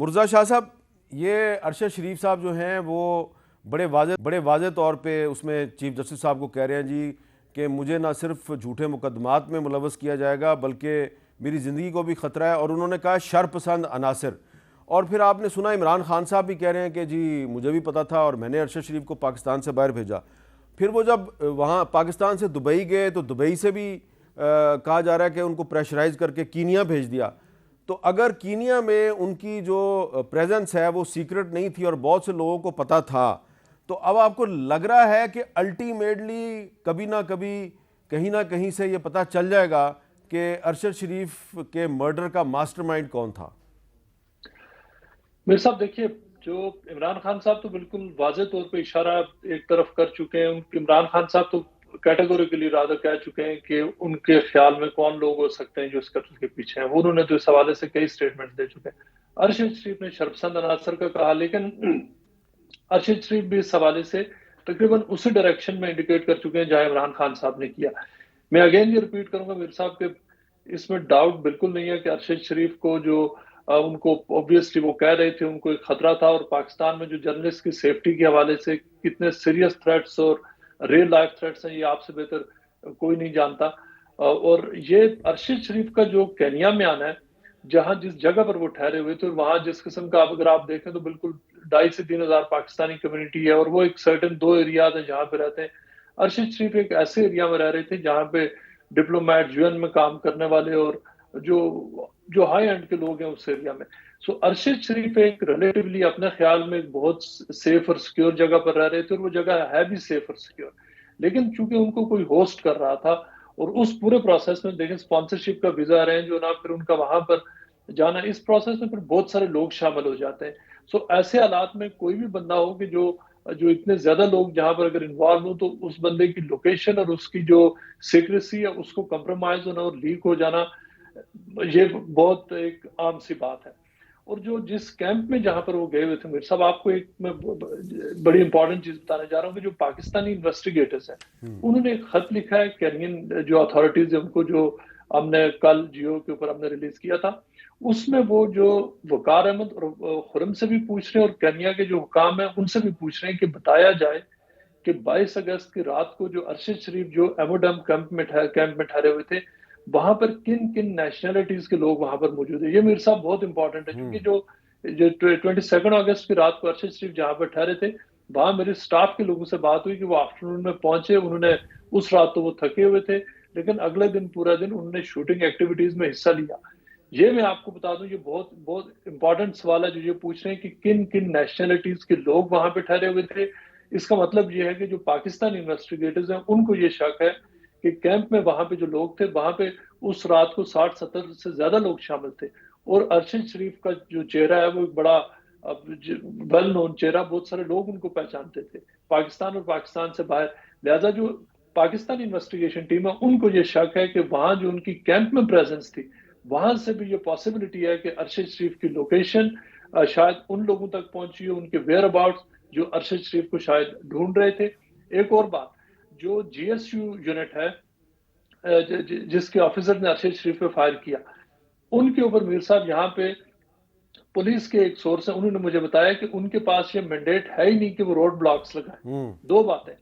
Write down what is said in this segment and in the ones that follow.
مرزا شاہ صاحب، یہ ارشد شریف صاحب جو ہیں وہ بڑے واضح طور پہ اس میں چیف جسٹس صاحب کو کہہ رہے ہیں جی کہ مجھے نہ صرف جھوٹے مقدمات میں ملوث کیا جائے گا بلکہ میری زندگی کو بھی خطرہ ہے، اور انہوں نے کہا شر پسند عناصر۔ اور پھر آپ نے سنا عمران خان صاحب بھی کہہ رہے ہیں کہ جی مجھے بھی پتہ تھا اور میں نے ارشد شریف کو پاکستان سے باہر بھیجا۔ پھر وہ جب وہاں پاکستان سے دبئی گئے تو دبئی سے بھی کہا جا رہا ہے کہ ان کو پریشرائز کر کے کینیا بھیج دیا۔ تو اگر کینیا میں ان کی جو پریزنس ہے وہ سیکرٹ نہیں تھی اور بہت سے لوگوں کو پتہ تھا، تو اب آپ کو لگ رہا ہے کہ الٹیمیٹلی کبھی نہ کبھی کہیں نہ کہیں سے یہ پتہ چل جائے گا کہ ارشد شریف کے مرڈر کا ماسٹر مائنڈ کون تھا؟ میرے صاحب دیکھیے، جو عمران خان صاحب تو بالکل واضح طور پہ اشارہ ایک طرف کر چکے ہیں۔ عمران خان صاحب تو کیٹیگوریکلی رادر کہہ چکے ہیں کہ ان کے خیال میں کون لوگ ہو سکتے ہیں جو اس قتل کے پیچھے ہیں۔ وہ انہوں نے تو اس حوالے سے کئی سٹیٹمنٹ دے چکے ہیں۔ ارشد شریف نے شرپسند عناصر کا کہا، لیکن ارشد شریف بھی اس حوالے سے تقریباً اسی ڈائریکشن میں انڈیکیٹ کر چکے ہیں جہاں عمران خان صاحب نے کیا۔ میں اگین یہ ریپیٹ کروں گا میرے صاحب کہ اس میں ڈاؤٹ بالکل نہیں ہے کہ ارشد شریف کو جو ان کو اوبویسلی وہ کہہ رہے تھے ان کو ایک خطرہ تھا، اور پاکستان میں جو جرنلسٹ کی سیفٹی کے حوالے سے کتنے سیریس تھریٹس اور ریئل لائف تھریٹس ہیں یہ آپ سے بہتر کوئی نہیں جانتا۔ اور یہ ارشد شریف کا جو کینیا میں آنا ہے، جہاں جس جگہ پر وہ ٹھہرے ہوئے تھے، وہاں جس قسم کا اگر آپ دیکھیں تو بالکل 2,500 سے 3,000 پاکستانی کمیونٹی ہے، اور وہ ایک سرٹن 2 ایریاز ہیں جہاں پہ رہتے ہیں۔ ارشد شریف ایک ایسے ایریا میں رہ رہے تھے جہاں پہ ڈپلومیٹ UN میں کام کرنے والے اور جو ہائی اینڈ کے لوگ ہیں اس ایریا میں۔ سو ارشد شریف ایک ریلیٹیولی اپنے خیال میں ایک بہت سیف اور سیکیور جگہ پر رہ رہے تھے، اور وہ جگہ ہے بھی سیف اور سیکیور، لیکن چونکہ ان کو کوئی ہوسٹ کر رہا تھا، اور اس پورے پروسیس میں دیکھیں اسپانسرشپ کا ویزا ارینج ہونا، پھر ان کا وہاں پر جانا، اس پروسیس میں پھر بہت سارے لوگ شامل ہو جاتے ہیں۔ سو ایسے حالات میں کوئی بھی بندہ ہو کہ جو اتنے زیادہ لوگ جہاں پر اگر انوالو ہوں، تو اس بندے کی لوکیشن اور اس کی جو سیکریسی ہے اس کو کمپرومائز ہونا اور لیک ہو جانا، یہ بہت ایک عام سی بات ہے۔ اور جو جس کیمپ میں جہاں پر وہ گئے ہوئے تھے، میرے صاحب آپ کو ایک میں بڑی امپورٹنٹ چیز بتانے جا رہا ہوں کہ جو پاکستانی انویسٹیگیٹرز ہیں انہوں نے ایک خط لکھا ہے کینین جو اتھارٹیز ہیں ان کو، جو ہم نے کل جیو کے اوپر ہم نے ریلیز کیا تھا۔ اس میں وہ جو وقار احمد اور خرم سے بھی پوچھ رہے ہیں اور کینیا کے جو حکام ہیں ان سے بھی پوچھ رہے ہیں کہ بتایا جائے کہ 22 اگست کی رات کو جو ارشد شریف جو ایموڈم کیمپ میں ٹھہرے ہوئے تھے، وہاں پر کن کن نیشنلٹیز کے لوگ وہاں پر موجود ہیں۔ یہ میرے صاحب بہت امپورٹنٹ ہے، کیونکہ جو 22 اگست کی رات کو ارشد شریف جہاں پر ٹھہرے تھے، وہاں میرے سٹاف کے لوگوں سے بات ہوئی کہ وہ آفٹرنون میں پہنچے۔ انہوں نے اس رات تو وہ تھکے ہوئے تھے، لیکن اگلے دن پورا دن انہوں نے شوٹنگ ایکٹیویٹیز میں حصہ لیا۔ یہ میں آپ کو بتا دوں، یہ بہت بہت امپورٹنٹ سوال ہے جو یہ پوچھ رہے ہیں کہ کن کن نیشنلٹیز کے لوگ وہاں پہ ٹھہرے ہوئے تھے۔ اس کا مطلب یہ ہے کہ جو پاکستانی انویسٹیگیٹرز ہیں ان کو یہ شک ہے کہ کیمپ میں وہاں پہ جو لوگ تھے وہاں پہ اس رات کو 60-70 سے زیادہ لوگ شامل تھے، اور ارشد شریف کا جو چہرہ ہے وہ ایک بڑا ویل نون چہرہ، بہت سارے لوگ ان کو پہچانتے تھے پاکستان اور پاکستان سے باہر۔ لہذا جو پاکستانی انویسٹیگیشن ٹیم ہے ان کو یہ شک ہے کہ وہاں جو ان کی کیمپ میں پریزنس تھی، وہاں سے بھی یہ پاسبلٹی ہے کہ ارشد شریف کی لوکیشن شاید ان لوگوں تک پہنچی ہو، ان کے ویئر اباؤٹس جو ارشد شریف کو شاید ڈھونڈ رہے تھے۔ ایک اور بات، جو GSU یونٹ ہے جس کے آفیسر نے ارشد شریف پہ فائر کیا، ان کے اوپر میر صاحب یہاں پہ پولیس کے ایک سورس ہیں، انہوں نے مجھے بتایا کہ ان کے پاس یہ مینڈیٹ ہے ہی نہیں کہ وہ روڈ بلاکس لگائیں۔ دو باتیں،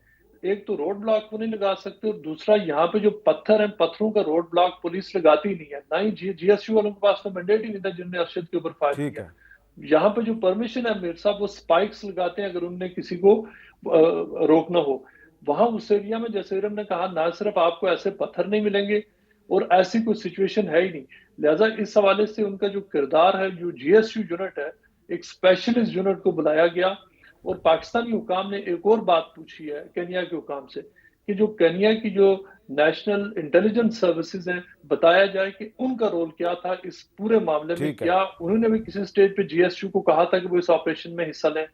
ایک تو روڈ بلاک وہ نہیں لگا سکتے، اور دوسرا یہاں پہ جو پتھر ہیں پتھروں کا روڈ بلاک پولیس لگاتی نہیں ہے، نہ ہی GSU والوں کے پاس تو مینڈیٹ ہی نہیں تھا جن نے ارشد کے اوپر فائر کیا۔ یہاں پہ جو پرمیشن ہے میر صاحب، وہ سپائکس لگاتے ہیں اگر انہوں نے کسی کو روکنا ہو۔ وہاں اس ایریا میں جیسے ارم نے کہا، نہ صرف آپ کو ایسے پتھر نہیں ملیں گے اور ایسی کوئی سچویشن ہے ہی نہیں۔ لہٰذا اس حوالے سے ان کا جو کردار ہے، جو GSU یونٹ ہے، ایک اسپیشلسٹ یونٹ کو بلایا گیا۔ اور پاکستانی حکام نے ایک اور بات پوچھی ہے کینیا کے حکام سے کہ جو کینیا کی جو نیشنل انٹیلیجنس سروسز ہیں، بتایا جائے کہ ان کا رول کیا تھا اس پورے معاملے میں۔ کیا انہوں نے بھی کسی سٹیج پہ GSU کو کہا تھا کہ وہ اس آپریشن میں حصہ لیں؟